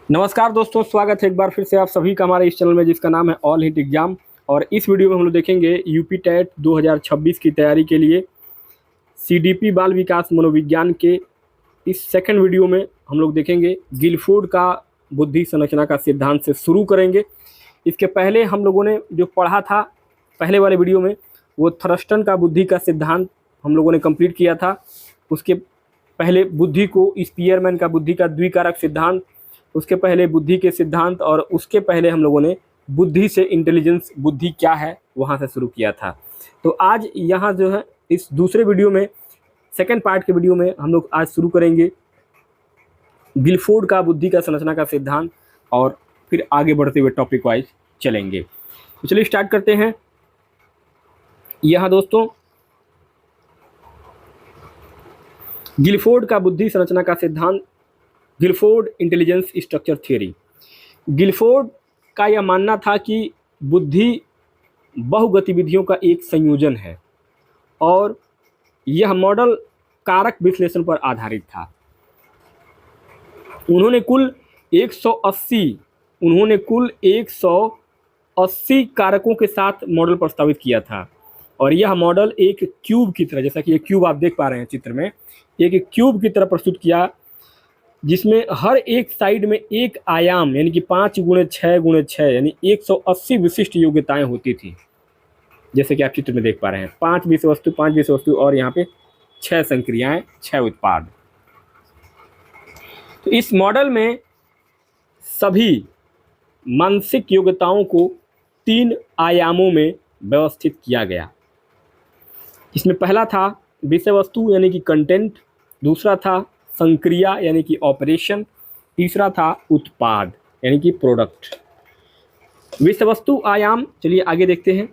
नमस्कार दोस्तों, स्वागत है एक बार फिर से आप सभी का हमारे इस चैनल में जिसका नाम है ऑल हिट एग्जाम। और इस वीडियो में हम लोग देखेंगे यूपी टेट 2026 की तैयारी के लिए सीडीपी बाल विकास मनोविज्ञान के इस सेकंड वीडियो में हम लोग देखेंगे गिलफोर्ड का बुद्धि संरचना का सिद्धांत से शुरू करेंगे। इसके पहले हम लोगों ने जो पढ़ा था पहले वाले वीडियो में वो थर्स्टन का बुद्धि का सिद्धांत हम लोगों ने कंप्लीट किया था। उसके पहले बुद्धि को स्पीयरमैन का बुद्धि का द्विकारक सिद्धांत, उसके पहले बुद्धि के सिद्धांत और उसके पहले हम लोगों ने बुद्धि से इंटेलिजेंस बुद्धि क्या है वहाँ से शुरू किया था। तो आज यहाँ जो है इस दूसरे वीडियो में सेकंड पार्ट के वीडियो में हम लोग आज शुरू करेंगे गिलफोर्ड का बुद्धि का संरचना का सिद्धांत और फिर आगे बढ़ते हुए टॉपिक वाइज चलेंगे। तो चलिए स्टार्ट करते हैं। यहाँ दोस्तों गिलफोर्ड का बुद्धि संरचना का सिद्धांत, Guilford intelligence structure theory. Guilford का यह मानना था कि बुद्धि बहुगतिविधियों का एक संयोजन है और यह मॉडल कारक विश्लेषण पर आधारित था। उन्होंने कुल 180 कारकों के साथ मॉडल प्रस्तावित किया था और यह मॉडल एक क्यूब की तरह, जैसा कि ये क्यूब आप देख पा रहे हैं चित्र में, एक क्यूब की तरह प्रस्तुत किया जिसमें हर एक साइड में एक आयाम यानी कि 5x6x6 यानी 180 विशिष्ट योग्यताएं होती थी। जैसे कि आप चित्र में देख पा रहे हैं 5 विषय वस्तु और यहाँ पे 6 संक्रियाएं, 6 उत्पाद। तो इस मॉडल में सभी मानसिक योग्यताओं को 3 आयामों में व्यवस्थित किया गया। इसमें पहला था विषय वस्तु यानी कि कंटेंट, दूसरा था संक्रिया यानी कि ऑपरेशन, तीसरा था उत्पाद यानी कि प्रोडक्ट। विषय वस्तु आयाम, चलिए आगे देखते हैं।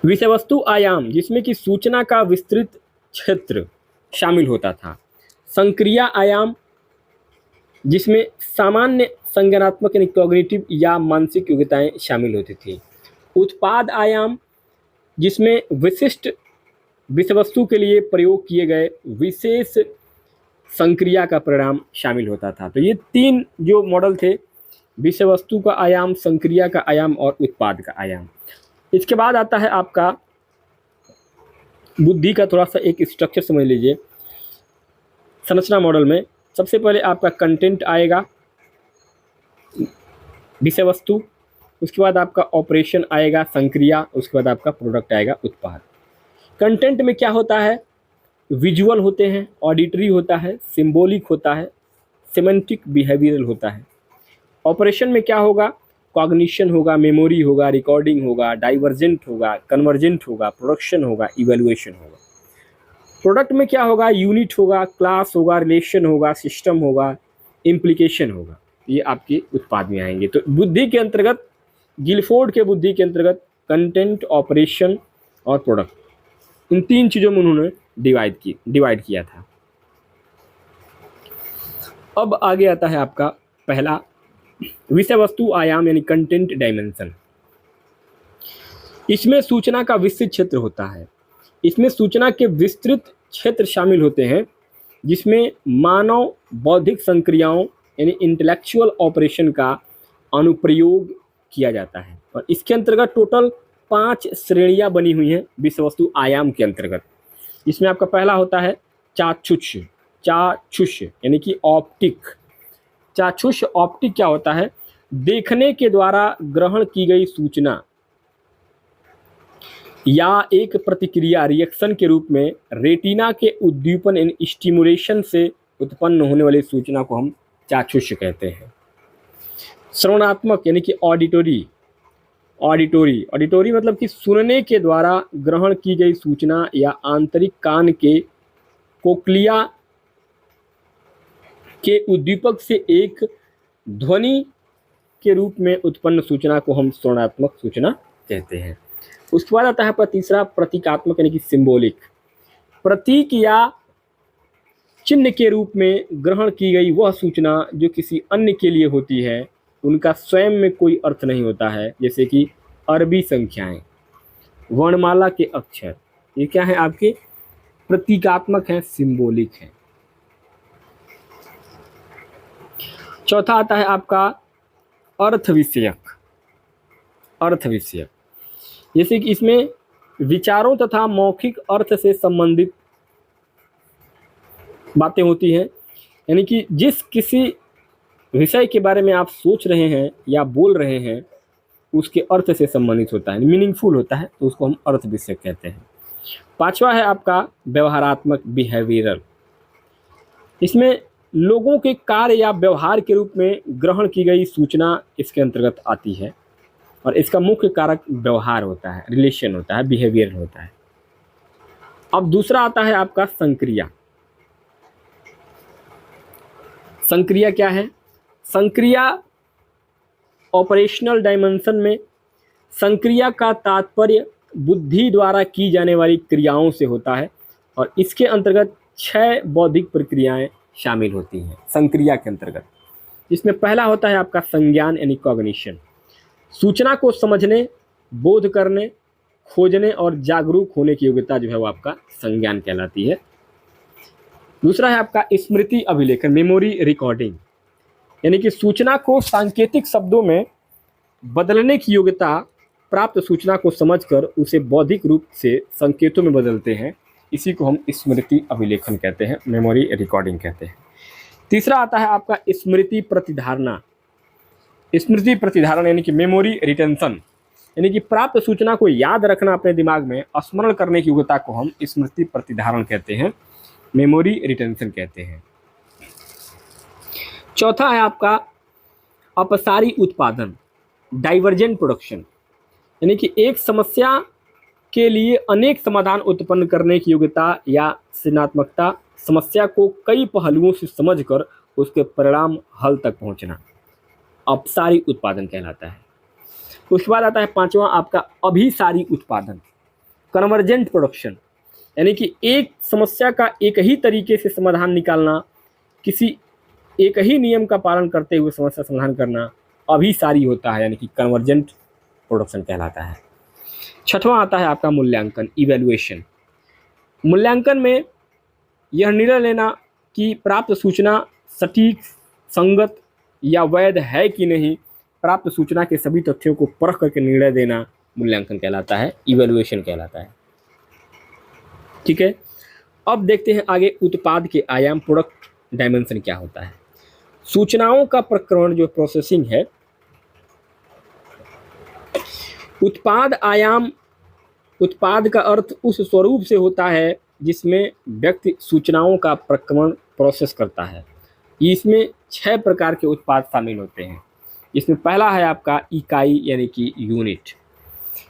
विषय वस्तु आयाम जिसमें कि सूचना का विस्तृत क्षेत्र शामिल होता था। संक्रिया आयाम जिसमें सामान्य संज्ञानात्मक यानी कॉग्निटिव या मानसिक योग्यताएं शामिल होती थी। उत्पाद आयाम जिसमें विशिष्ट विषय वस्तु के लिए प्रयोग किए गए विशेष संक्रिया का परिणाम शामिल होता था। तो ये 3 जो मॉडल थे, विषय वस्तु का आयाम, संक्रिया का आयाम और उत्पाद का आयाम। इसके बाद आता है आपका बुद्धि का थोड़ा सा एक स्ट्रक्चर समझ लीजिए। संरचना मॉडल में सबसे पहले आपका कंटेंट आएगा, विषय वस्तु, उसके बाद आपका ऑपरेशन आएगा, संक्रिया, उसके बाद आपका प्रोडक्ट आएगा, उत्पाद। कंटेंट में क्या होता है? विजुअल होते हैं, ऑडिटरी होता है, सिंबॉलिक होता है, सिमेंटिक बिहेवियरल होता है। ऑपरेशन में क्या होगा? कॉग्निशन होगा, मेमोरी होगा, रिकॉर्डिंग होगा, डाइवर्जेंट होगा, कन्वर्जेंट होगा, प्रोडक्शन होगा, इवैल्यूएशन होगा। प्रोडक्ट में क्या होगा? यूनिट होगा, क्लास होगा, रिलेशन होगा, सिस्टम होगा, इम्प्लीकेशन होगा। ये आपके उत्पाद में आएंगे। तो बुद्धि के अंतर्गत, गिलफोर्ड के बुद्धि के अंतर्गत कंटेंट, ऑपरेशन और प्रोडक्ट, इन 3 चीज़ों में उन्होंने डिवाइड किया था। अब आगे आता है आपका पहला विषय वस्तु आयाम यानी कंटेंट डायमेंशन। इसमें सूचना का विस्तृत क्षेत्र होता है। इसमें सूचना के विस्तृत क्षेत्र शामिल होते हैं जिसमें मानव बौद्धिक संक्रियाओं यानी इंटेलेक्चुअल ऑपरेशन का अनुप्रयोग किया जाता है। और इसके अंतर्गत टोटल 5 श्रेणियां बनी हुई हैं विषय वस्तु आयाम के अंतर्गत। इसमें आपका पहला होता है चाक्षुष यानी कि ऑप्टिक। चाक्षुष ऑप्टिक क्या होता है? देखने के द्वारा ग्रहण की गई सूचना या एक प्रतिक्रिया रिएक्शन के रूप में रेटिना के उद्दीपन यानी स्टिमुलेशन से उत्पन्न होने वाली सूचना को हम चाक्षुष कहते हैं। श्रवणात्मक यानी कि ऑडिटोरी मतलब कि सुनने के द्वारा ग्रहण की गई सूचना या आंतरिक कान के कोक्लिया के उद्दीपक से एक ध्वनि के रूप में उत्पन्न सूचना को हम श्रवणात्मक सूचना कहते हैं। उसके बाद आता है आपका तीसरा प्रतीकात्मक यानी कि सिंबॉलिक। प्रतीक या चिन्ह के रूप में ग्रहण की गई वह सूचना जो किसी अन्य के लिए होती है, उनका स्वयं में कोई अर्थ नहीं होता है। जैसे कि अरबी संख्याएं, वर्णमाला के अक्षर, ये क्या है? आपके प्रतीकात्मक हैं, सिंबॉलिक हैं। चौथा आता है आपका अर्थ विषयक। अर्थ विषयक जैसे कि इसमें विचारों तथा मौखिक अर्थ से संबंधित बातें होती हैं, यानी कि जिस किसी विषय के बारे में आप सोच रहे हैं या बोल रहे हैं उसके अर्थ से संबंधित होता है, मीनिंगफुल होता है, तो उसको हम अर्थ विषयक कहते हैं। पांचवा है आपका व्यवहारात्मक, बिहेवियरल। इसमें लोगों के कार्य या व्यवहार के रूप में ग्रहण की गई सूचना इसके अंतर्गत आती है और इसका मुख्य कारक व्यवहार होता है, रिलेशन होता है, बिहेवियर होता है। अब दूसरा आता है आपका संक्रिया। संक्रिया क्या है? संक्रिया ऑपरेशनल डायमेंशन में संक्रिया का तात्पर्य बुद्धि द्वारा की जाने वाली क्रियाओं से होता है और इसके अंतर्गत 6 बौद्धिक प्रक्रियाएं शामिल होती हैं संक्रिया के अंतर्गत। इसमें पहला होता है आपका संज्ञान यानी कॉग्निशन। सूचना को समझने, बोध करने, खोजने और जागरूक होने की योग्यता जो है वो आपका संज्ञान कहलाती है। दूसरा है आपका स्मृति अभिलेखन, मेमोरी रिकॉर्डिंग, यानी कि सूचना को सांकेतिक शब्दों में बदलने की योग्यता, प्राप्त सूचना को समझकर उसे बौद्धिक रूप से संकेतों में बदलते हैं, इसी को हम स्मृति अभिलेखन कहते हैं, मेमोरी रिकॉर्डिंग कहते हैं। तीसरा आता है आपका स्मृति प्रतिधारणा। स्मृति प्रतिधारण यानी कि मेमोरी रिटेंशन, यानी कि प्राप्त सूचना को याद रखना अपने दिमाग में, स्मरण करने की योग्यता को हम स्मृति प्रतिधारण कहते हैं, मेमोरी रिटेंशन कहते हैं। चौथा है आपका अपसारी उत्पादन, डाइवर्जेंट प्रोडक्शन, यानी कि एक समस्या के लिए अनेक समाधान उत्पन्न करने की योग्यता या सृजनात्मकता, समस्या को कई पहलुओं से समझकर उसके परिणाम हल तक पहुंचना, अपसारी उत्पादन कहलाता है। उसके बाद आता है पांचवा आपका अभिसारी उत्पादन, कन्वर्जेंट प्रोडक्शन, यानी कि एक समस्या का एक ही तरीके से समाधान निकालना, किसी एक ही नियम का पालन करते हुए समस्या समाधान करना अभिसारी होता है, यानी कि कन्वर्जेंट प्रोडक्शन कहलाता है। छठवां आता है आपका मूल्यांकन, इवैल्यूएशन। मूल्यांकन में यह निर्णय लेना कि प्राप्त सूचना सटीक, संगत या वैध है कि नहीं, प्राप्त सूचना के सभी तथ्यों को परख करके निर्णय देना मूल्यांकन कहलाता है, इवैल्यूएशन कहलाता है। ठीक है, अब देखते हैं आगे उत्पाद के आयाम, प्रोडक्ट डायमेंशन क्या होता है। सूचनाओं का प्रक्रमण जो प्रोसेसिंग है, उत्पाद आयाम, उत्पाद का अर्थ उस स्वरूप से होता है जिसमें व्यक्ति सूचनाओं का प्रक्रमण प्रोसेस करता है। इसमें 6 प्रकार के उत्पाद शामिल होते हैं। इसमें पहला है आपका इकाई यानी कि यूनिट।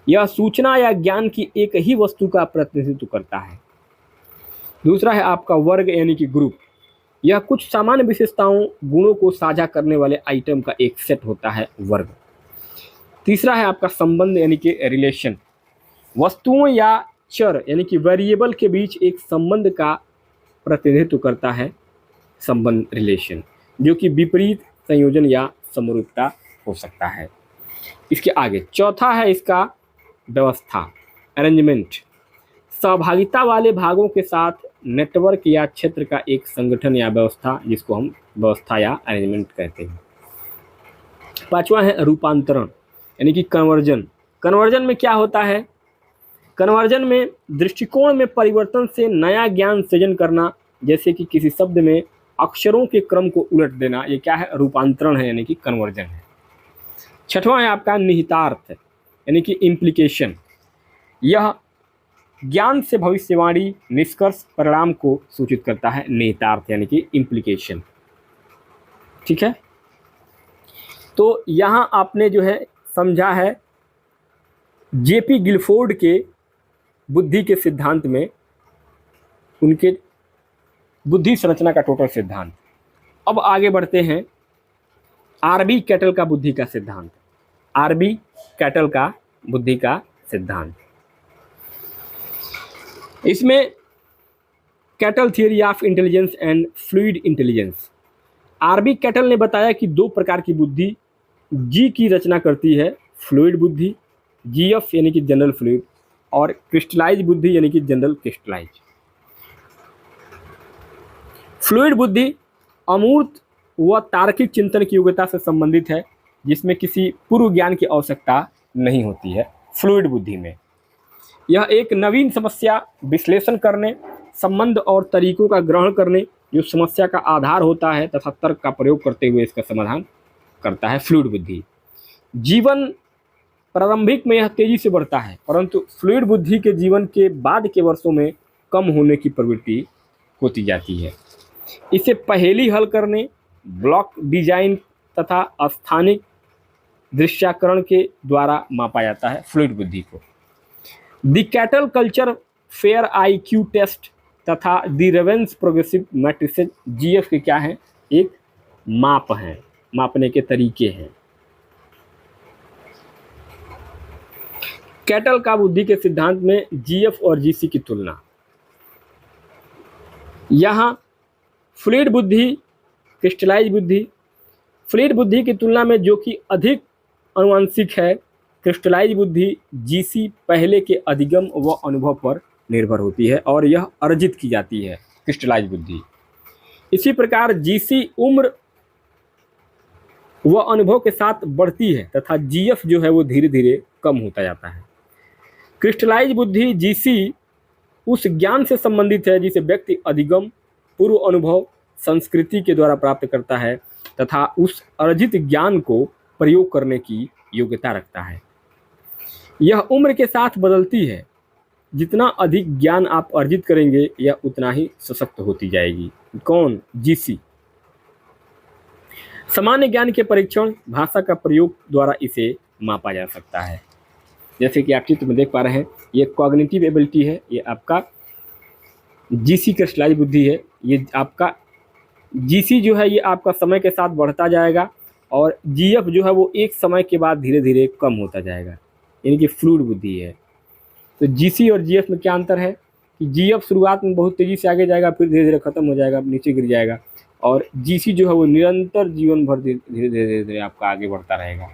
यह सूचना या ज्ञान की एक ही वस्तु का प्रतिनिधित्व करता है। दूसरा है आपका वर्ग यानी कि ग्रुप। यह कुछ सामान्य विशेषताओं, गुणों को साझा करने वाले आइटम का एक सेट होता है, वर्ग। तीसरा है आपका संबंध यानी कि रिलेशन। वस्तुओं या चर यानी कि वेरिएबल के बीच एक संबंध का प्रतिनिधित्व करता है, संबंध, रिलेशन, जो कि विपरीत संयोजन या समरूपता हो सकता है। इसके आगे चौथा है इसका व्यवस्था, अरेंजमेंट। सहभागिता वाले भागों के साथ नेटवर्क या क्षेत्र का एक संगठन या व्यवस्था, जिसको हम व्यवस्था या अरेंजमेंट कहते हैं। पांचवा है रूपांतरण यानी कि कन्वर्जन। कन्वर्जन में क्या होता है? कन्वर्जन में दृष्टिकोण में परिवर्तन से नया ज्ञान सृजन करना, जैसे कि किसी शब्द में अक्षरों के क्रम को उलट देना, ये क्या है? रूपांतरण है, यानी कि कन्वर्जन है। छठवां है आपका निहितार्थ यानी कि इम्प्लीकेशन। यह ज्ञान से भविष्यवाणी, निष्कर्ष, परिणाम को सूचित करता है, निहितार्थ यानी कि इम्प्लीकेशन। ठीक है, तो यहाँ आपने जो है समझा है जेपी गिलफोर्ड के बुद्धि के सिद्धांत में उनके बुद्धि संरचना का टोटल सिद्धांत। अब आगे बढ़ते हैं आरबी कैटल का बुद्धि का सिद्धांत। आरबी कैटल का बुद्धि का सिद्धांत, इसमें Cattell theory of intelligence and fluid intelligence. RB Cattell ने बताया कि 2 प्रकार की बुद्धि जी की रचना करती है, फ्लूइड बुद्धि, जीएफ यानी कि जनरल फ्लूइड, और क्रिस्टलाइज बुद्धि यानी कि जनरल क्रिस्टलाइज। फ्लूइड बुद्धि अमूर्त वह तार्किक चिंतन की योग्यता से संबंधित है जिसमें किसी पूर्व ज्ञान की आवश्यकता नहीं होती है। फ्लूइड बुद्धि में यह एक नवीन समस्या विश्लेषण करने, संबंध और तरीकों का ग्रहण करने, जो समस्या का आधार होता है तथा तर्क का प्रयोग करते हुए इसका समाधान करता है। फ्लूइड बुद्धि जीवन प्रारंभिक में यह तेजी से बढ़ता है, परंतु फ्लूइड बुद्धि के जीवन के बाद के वर्षों में कम होने की प्रवृत्ति होती जाती है। इसे पहेली हल करने, ब्लॉक डिजाइन तथा स्थानिक दृश्याकरण के द्वारा मापा जाता है। फ्लूइड बुद्धि को the Cattell culture fair IQ test तथा the Raven's progressive matrices GF के क्या हैं? एक माप हैं, मापने के तरीके हैं। कैटल का बुद्धि के सिद्धांत में GF और GC की तुलना। यहाँ फ्लूइड बुद्धि, क्रिस्टलाइज बुद्धि, फ्लूइड बुद्धि की तुलना में जो कि अधिक आनुवंशिक है, क्रिस्टलाइज बुद्धि GC पहले के अधिगम व अनुभव पर निर्भर होती है और यह अर्जित की जाती है। क्रिस्टलाइज बुद्धि इसी प्रकार GC उम्र व अनुभव के साथ बढ़ती है तथा GF जो है वो धीरे धीरे कम होता जाता है। क्रिस्टलाइज बुद्धि GC उस ज्ञान से संबंधित है जिसे व्यक्ति अधिगम, पूर्व अनुभव, संस्कृति के द्वारा प्राप्त करता है तथा उस अर्जित ज्ञान को प्रयोग करने की योग्यता रखता है। यह उम्र के साथ बदलती है। जितना अधिक ज्ञान आप अर्जित करेंगे यह उतना ही सशक्त होती जाएगी। कौन? GC। सामान्य ज्ञान के परीक्षण, भाषा का प्रयोग द्वारा इसे मापा जा सकता है। जैसे कि आप चित्र में देख पा रहे हैं, ये कॉग्निटिव एबिलिटी है, ये आपका GC क्रिस्टलाइज बुद्धि है। ये आपका GC जो है ये आपका समय के साथ बढ़ता जाएगा और GF जो है वो एक समय के बाद धीरे धीरे कम होता जाएगा, यानी कि फ्लूइड बुद्धि है। तो GC और GF में क्या अंतर है कि GF शुरुआत में बहुत तेज़ी से आगे जाएगा, फिर धीरे धीरे खत्म हो जाएगा, नीचे गिर जाएगा, और GC जो है वो निरंतर जीवन भर धीरे धीरे आपका आगे बढ़ता रहेगा।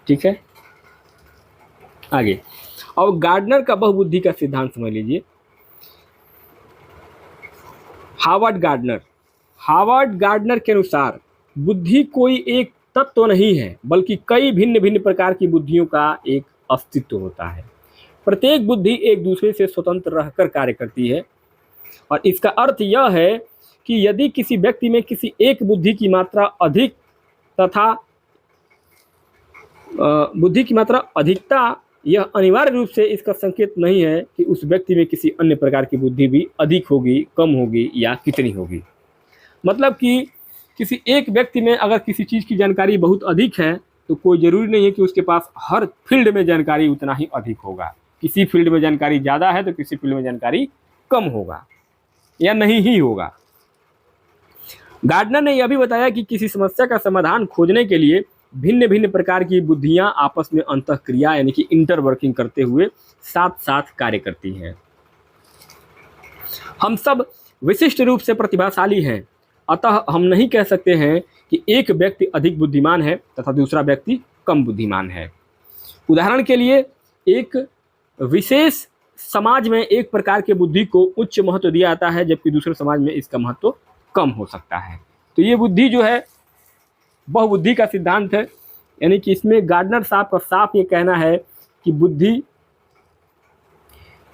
ठीक है, आगे। और गार्डनर का बहुबुद्धि का सिद्धांत समझ लीजिए। हार्वर्ड गार्डनर के अनुसार बुद्धि कोई एक तत्व नहीं है बल्कि कई भिन्न भिन्न प्रकार की बुद्धियों का एक अस्तित्व होता है। प्रत्येक बुद्धि एक दूसरे से स्वतंत्र रहकर कार्य करती है और इसका अर्थ यह है कि यदि किसी व्यक्ति में किसी एक बुद्धि की मात्रा अधिक तथा बुद्धि की मात्रा अधिकता, यह अनिवार्य रूप से इसका संकेत नहीं है कि उस व्यक्ति में किसी अन्य प्रकार की बुद्धि भी अधिक होगी, कम होगी या कितनी होगी। मतलब कि किसी एक व्यक्ति में अगर किसी चीज़ की जानकारी बहुत अधिक है तो कोई ज़रूरी नहीं है कि उसके पास हर फील्ड में जानकारी उतना ही अधिक होगा। किसी फील्ड में जानकारी ज़्यादा है तो किसी फील्ड में जानकारी कम होगा या नहीं ही होगा। गार्डनर ने यह भी बताया कि किसी समस्या का समाधान खोजने के लिए भिन्न भिन्न प्रकार की बुद्धियां आपस में अंतःक्रिया यानी कि इंटरवर्किंग करते हुए साथ साथ कार्य करती हैं। हम सब विशिष्ट रूप से प्रतिभाशाली हैं, अतः हम नहीं कह सकते हैं कि एक व्यक्ति अधिक बुद्धिमान है तथा दूसरा व्यक्ति कम बुद्धिमान है। उदाहरण के लिए एक विशेष समाज में एक प्रकार की बुद्धि को उच्च महत्व दिया जाता है जबकि दूसरे समाज में इसका महत्व कम हो सकता है। तो ये बुद्धि जो है बहुबुद्धि का सिद्धांत है, यानी कि इसमें गार्डनर साहब का साफ ये कहना है कि बुद्धि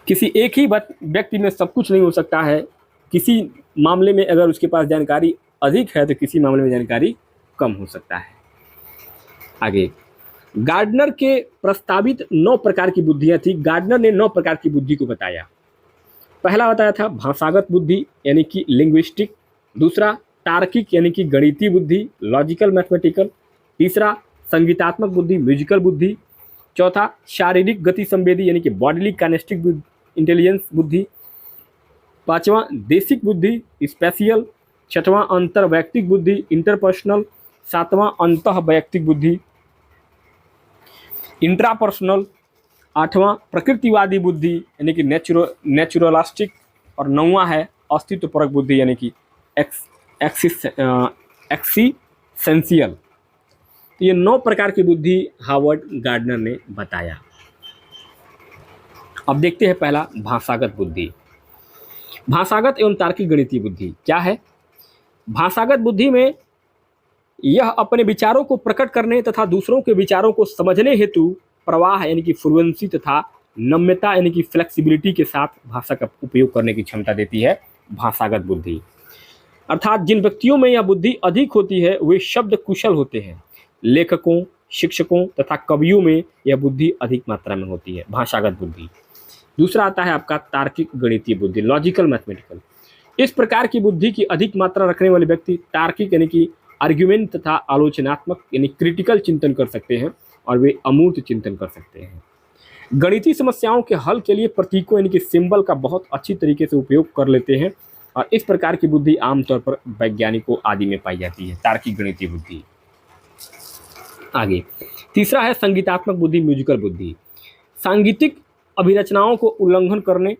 किसी एक ही व्यक्ति में सब कुछ नहीं हो सकता है। किसी मामले में अगर उसके पास जानकारी अधिक है तो किसी मामले में जानकारी कम हो सकता है। आगे, गार्डनर के प्रस्तावित 9 प्रकार की बुद्धियां थी। गार्डनर ने 9 प्रकार की बुद्धि को बताया। पहला बताया था भाषागत बुद्धि यानी कि लिंग्विस्टिक, दूसरा तार्किक यानी कि गणितीय बुद्धि, लॉजिकल मैथमेटिकल, तीसरा संगीतात्मक बुद्धि, म्यूजिकल बुद्धि, चौथा शारीरिक गति संवेदी यानी कि बॉडीली काइनेस्टिक इंटेलिजेंस बुद्धि, पांचवा देशिक बुद्धि स्पेशियल, छठवां अंतर वैयक्तिक बुद्धि इंटरपर्सनल, सातवां अंतः वैयक्तिक बुद्धि इंट्रापर्सनल, आठवां प्रकृतिवादी बुद्धि यानी कि नेचुरलिस्टिक, और 9वां है अस्तित्वपरक बुद्धि यानी कि एक्सिस्टेंशियल। तो ये 9 प्रकार की बुद्धि हार्वर्ड गार्डनर ने बताया। अब देखते हैं पहला भाषागत बुद्धि। भाषागत एवं तार्किक गणितीय बुद्धि क्या है? भाषागत बुद्धि में यह अपने विचारों को प्रकट करने तथा दूसरों के विचारों को समझने हेतु प्रवाह यानी कि फ्लुएंसी तथा नम्यता यानी कि फ्लेक्सिबिलिटी के साथ भाषा का उपयोग करने की क्षमता देती है भाषागत बुद्धि। अर्थात जिन व्यक्तियों में यह बुद्धि अधिक होती है वे शब्द कुशल होते हैं। लेखकों, शिक्षकों तथा कवियों में यह बुद्धि अधिक मात्रा में होती है, भाषागत बुद्धि। दूसरा आता है आपका तार्किक गणितीय बुद्धि, लॉजिकल मैथमेटिकल। इस प्रकार की बुद्धि की अधिक मात्रा रखने वाले व्यक्ति तार्किक यानी कि आर्ग्यूमेंट तथा आलोचनात्मक यानी क्रिटिकल चिंतन कर सकते हैं और वे अमूर्त चिंतन कर सकते हैं। गणितीय समस्याओं के हल के लिए प्रतीकों यानी कि सिंबल का बहुत अच्छी तरीके से उपयोग कर लेते हैं और इस प्रकार की बुद्धि आमतौर पर वैज्ञानिकों आदि में पाई जाती है, तार्किक गणितीय बुद्धि। आगे तीसरा है संगीतात्मक बुद्धि, म्यूजिकल बुद्धि। सांगीतिक अभिरचनाओं को उल्लंघन करने,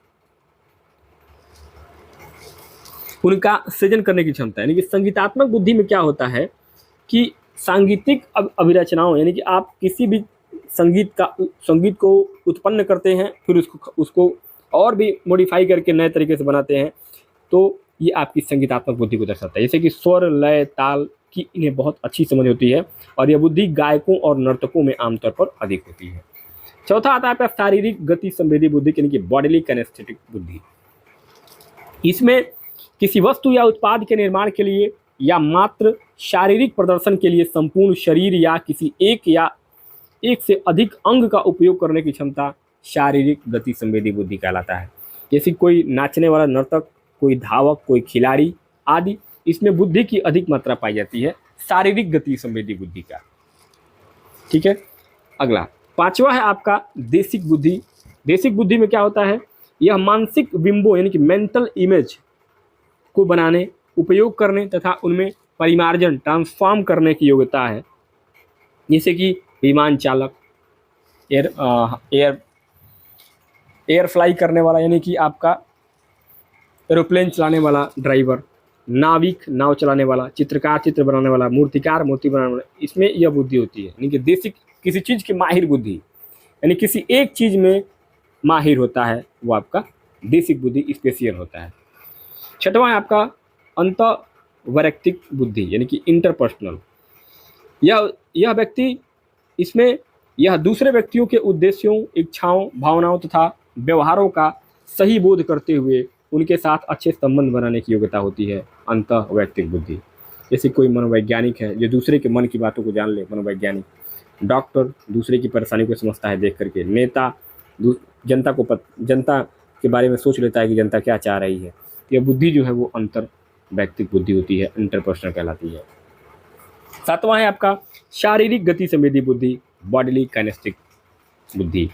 उनका सृजन करने की क्षमता। यानी कि संगीतात्मक बुद्धि में क्या होता है कि सांगीतिक अभिरचनाओं यानी कि आप किसी भी संगीत को उत्पन्न करते हैं, फिर उसको और भी मॉडिफाई करके नए तरीके से बनाते हैं, तो ये आपकी संगीतात्मक बुद्धि को दर्शाता है। जैसे कि स्वर, लय, ताल की इन्हें बहुत अच्छी समझ होती है और यह बुद्धि गायकों और नर्तकों में आमतौर पर अधिक होती है। चौथा आता है आपका शारीरिक गति संवेदी बुद्धि यानी कि बॉडीली कैनेस्थेटिक बुद्धि। इसमें किसी वस्तु या उत्पाद के निर्माण के लिए या मात्र शारीरिक प्रदर्शन के लिए संपूर्ण शरीर या किसी एक से अधिक अंग का उपयोग करने की क्षमता शारीरिक गति संवेदी बुद्धि कहलाता है। जैसे कोई नाचने वाला नर्तक, कोई धावक, कोई खिलाड़ी आदि, इसमें बुद्धि की अधिक मात्रा पाई जाती है शारीरिक गति संवेदी बुद्धि का। ठीक है, अगला पांचवा है आपका देशिक बुद्धि। देशिक बुद्धि में क्या होता है, यह मानसिक बिंबों यानी कि मेंटल इमेज को बनाने, उपयोग करने तथा उनमें परिमार्जन ट्रांसफॉर्म करने की योग्यता है। जैसे कि विमान चालक, एयर फ्लाई करने वाला यानी कि आपका एरोप्लेन चलाने वाला ड्राइवर, नाविक नाव चलाने वाला, चित्रकार चित्र बनाने वाला, मूर्तिकार मूर्ति बनाने वाला, इसमें यह बुद्धि होती है। यानी कि देशिक किसी चीज़ की माहिर बुद्धि, यानी किसी एक चीज़ में माहिर होता है, वो आपका देशिक बुद्धि स्पेशल होता है। छठवां है आपका अंतःवैयक्तिक बुद्धि यानी कि इंटरपर्सनल। यह व्यक्ति, इसमें यह दूसरे व्यक्तियों के उद्देश्यों, इच्छाओं, भावनाओं तथा व्यवहारों का सही बोध करते हुए उनके साथ अच्छे संबंध बनाने की योग्यता होती है अंतःवैयक्तिक बुद्धि। जैसे कोई मनोवैज्ञानिक है जो दूसरे के मन की बातों को जान ले, मनोवैज्ञानिक। डॉक्टर दूसरे की परेशानी को समझता है देख करके। नेता जनता के बारे में सोच लेता है कि जनता क्या चाह रही है। यह बुद्धि जो है वो अंतर्वैयक्तिक बुद्धि होती है, इंटरपर्सनल कहलाती है। सातवां है आपका शारीरिक गति संवेदी बुद्धि, बॉडीली काइनेस्टिक बुद्धि।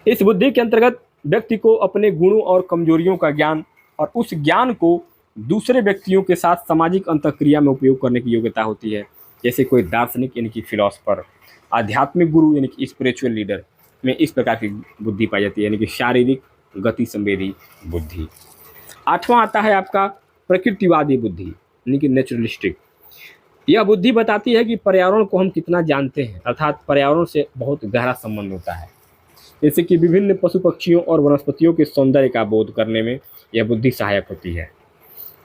इस बुद्धि के अंतर्गत व्यक्ति को अपने गुणों और कमजोरियों का ज्ञान और उस ज्ञान को दूसरे व्यक्तियों के साथ सामाजिक अंतःक्रिया में उपयोग करने की योग्यता होती है। जैसे कोई दार्शनिक यानी कि फिलोसफर, आध्यात्मिक गुरु यानी कि स्पिरिचुअल लीडर में इस प्रकार की बुद्धि पाई जाती है, यानी कि शारीरिक गति संवेदी बुद्धि। आठवां आता है आपका प्रकृतिवादी बुद्धि यानी कि नेचुरलिस्टिक। यह बुद्धि बताती है कि पर्यावरण को हम कितना जानते हैं, अर्थात पर्यावरण से बहुत गहरा संबंध होता है। जैसे कि विभिन्न पशु पक्षियों और वनस्पतियों के सौंदर्य का बोध करने में यह बुद्धि सहायक होती है।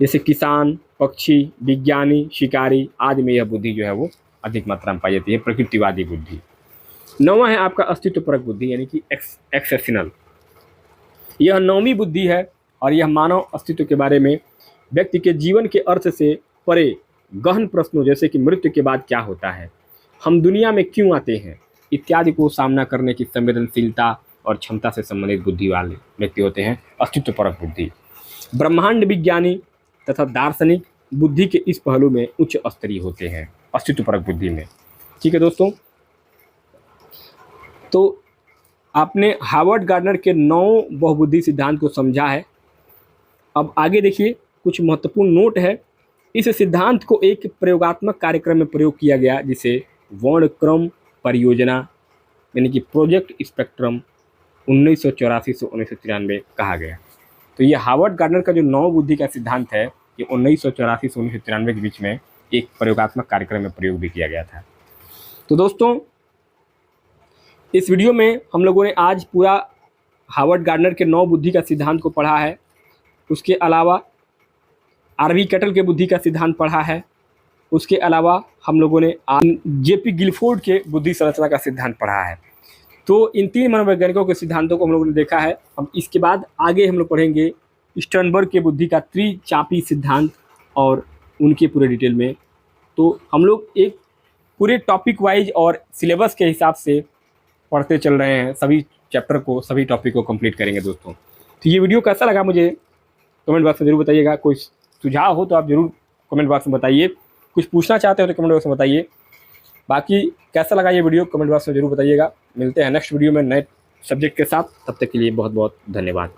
जैसे किसान, पक्षी, विज्ञानी, शिकारी आदि में यह बुद्धि जो है वो अधिक मात्रा में पाई जाती है, प्रकृतिवादी बुद्धि। नौवां है आपका अस्तित्वपरक बुद्धि यानी कि एक्सेप्शनल। यह नौवीं बुद्धि है और यह मानव अस्तित्व के बारे में, व्यक्ति के जीवन के अर्थ से परे गहन प्रश्नों जैसे कि मृत्यु के बाद क्या होता है, हम दुनिया में क्यों आते हैं इत्यादि को सामना करने की संवेदनशीलता और क्षमता से संबंधित बुद्धि वाले व्यक्ति होते हैं अस्तित्वपरक बुद्धि। ब्रह्मांड विज्ञानी तथा दार्शनिक बुद्धि के इस पहलू में उच्च स्तरीय होते हैं अस्तित्वपरक बुद्धि में। ठीक है दोस्तों, तो आपने हार्वर्ड गार्डनर के 9 बहुबुद्धि सिद्धांत को समझा है। अब आगे देखिए, कुछ महत्वपूर्ण नोट है। इस सिद्धांत को एक प्रयोगात्मक कार्यक्रम में प्रयोग किया गया जिसे वर्णक्रम परियोजना यानी कि प्रोजेक्ट स्पेक्ट्रम 1984 से 1993 कहा गया। तो ये हार्वर्ड गार्डनर का जो 9 बुद्धि का सिद्धांत है, ये 1984 से 1993 के बीच में एक प्रयोगात्मक कार्यक्रम में प्रयोग भी किया गया था। तो दोस्तों, इस वीडियो में हम लोगों ने आज पूरा हार्वर्ड गार्डनर के 9 बुद्धि का सिद्धांत को पढ़ा है। उसके अलावा आरवी कैटल के बुद्धि का सिद्धांत पढ़ा है उसके अलावा हम लोगों ने जेपी गिलफोर्ड के बुद्धि संरचना का सिद्धांत पढ़ा है। तो इन 3 मनोवैज्ञानिकों के सिद्धांतों को हम लोगों ने देखा है। अब इसके बाद आगे हम लोग पढ़ेंगे स्टर्नबर्ग के बुद्धि का त्रिचापी सिद्धांत और उनके पूरे डिटेल में। तो हम लोग एक पूरे टॉपिक वाइज और सिलेबस के हिसाब से पढ़ते चल रहे हैं, सभी चैप्टर को, सभी टॉपिक को कंप्लीट करेंगे दोस्तों। तो ये वीडियो कैसा लगा मुझे कमेंट बॉक्स में ज़रूर बताइएगा। कोई सुझाव हो तो आप ज़रूर कमेंट बॉक्स में बताइए, कुछ पूछना चाहते हो तो कमेंट बॉक्स में बताइए। बाकी कैसा लगा ये वीडियो कमेंट बॉक्स में ज़रूर बताइएगा। मिलते हैं नेक्स्ट वीडियो में नए सब्जेक्ट के साथ, तब तक के लिए बहुत बहुत धन्यवाद।